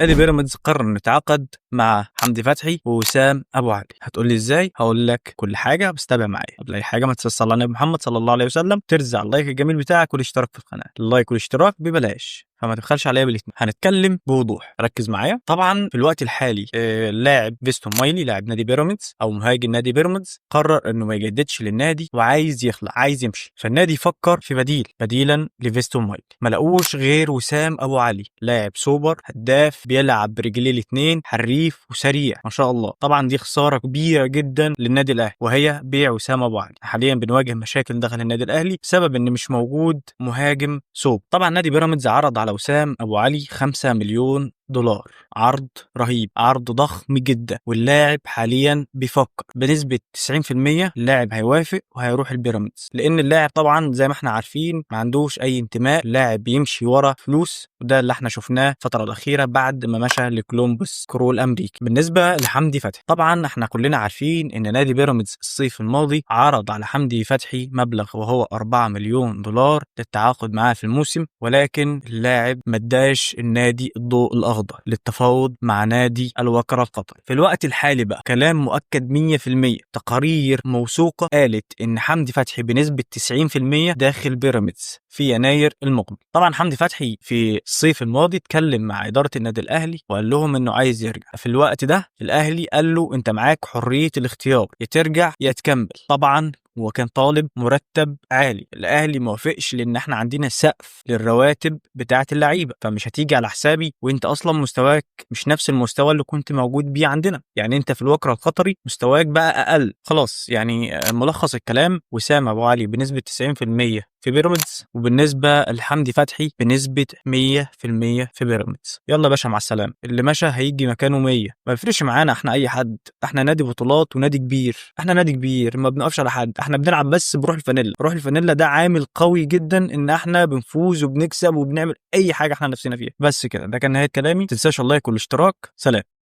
نادي بيراميدز قرر انه يتعاقد مع حمدي فتحي ووسام ابو علي. هتقول لي ازاي؟ هقول لك كل حاجه، بس تابع معايا. قبل اي حاجه ما تنساش على النبي محمد صلى الله عليه وسلم، ترزع اللايك الجميل بتاعك والاشتراك في القناه. اللايك والاشتراك ببلاش، فما تبخلش عليا بالاتنين. هنتكلم بوضوح، ركز معايا. طبعا في الوقت الحالي اللاعب فيستون مايلي لاعب نادي بيراميدز او مهاجم نادي بيراميدز قرر انه ما يجددش للنادي وعايز يخلع، عايز يمشي. فالنادي فكر في بديلا لفيستون مايلي. ما لقوش غير وسام ابو علي، لاعب سوبر هداف، بيلعب برجليه الاثنين، حريف وسريع ما شاء الله. طبعا دي خساره كبيره جدا للنادي الاهلي، وهي بيع وسام ابو علي. حاليا بنواجه مشاكل داخل النادي الاهلي بسبب ان مش موجود مهاجم سوبر. طبعا نادي بيراميدز عرض على وسام ابو علي 5 مليون دولار، عرض رهيب، عرض ضخم جدا. واللاعب حاليا بيفكر بنسبة 90% اللاعب هيوافق وهيروح البيراميدز، لان اللاعب طبعا زي ما احنا عارفين ما عندوش اي انتماء. اللاعب بيمشي ورا فلوس، وده اللي احنا شفناه الفترة الأخيرة بعد ما مشى لكولومبوس كرو الأمريكي. بالنسبة لحمدي فتحي، طبعا احنا كلنا عارفين ان نادي بيراميدز الصيف الماضي عرض على حمدي فتحي مبلغ وهو 4 مليون دولار للتعاقد معاه في الموسم، ولكن اللاعب ما اداش النادي الضوء الأخضر للتفاوض مع نادي الوكرة القطري. في الوقت الحالي بقى كلام مؤكد 100%، تقارير موثوقة قالت ان حمدي فتحي بنسبة 90% داخل بيراميدز في يناير المقبل. طبعا حمدي فتحي في الصيف الماضي اتكلم مع إدارة النادي الأهلي وقال لهم انه عايز يرجع. في الوقت ده الأهلي قال له انت معاك حرية الاختيار، يا ترجع يا تكمل. طبعا هو كان طالب مرتب عالي، الاهلي ما وافقش لان احنا عندنا سقف للرواتب بتاعه اللعيبه، فمش هتيجي على حسابي وانت اصلا مستواك مش نفس المستوى اللي كنت موجود بيه عندنا. يعني انت في الوكره القطري مستواك بقى اقل خلاص. يعني ملخص الكلام، وسام ابو علي بنسبه 90% في بيراميدز، وبالنسبه لحمدي فتحي بنسبه 100% في بيراميدز. يلا يا باشا مع السلامه، اللي مشى هيجي مكانه 100. ما يفرقش معانا احنا اي حد، احنا نادي بطولات ونادي كبير، احنا نادي كبير ما بنقفش على حد، احنا بنلعب بس بروح الفانيلا. روح الفانيلا ده عامل قوي جدا ان احنا بنفوز وبنكسب وبنعمل اي حاجه احنا نفسنا فيها. بس كده، ده كان نهايه كلامي. ما تنساش اللايك والاشتراك. سلام.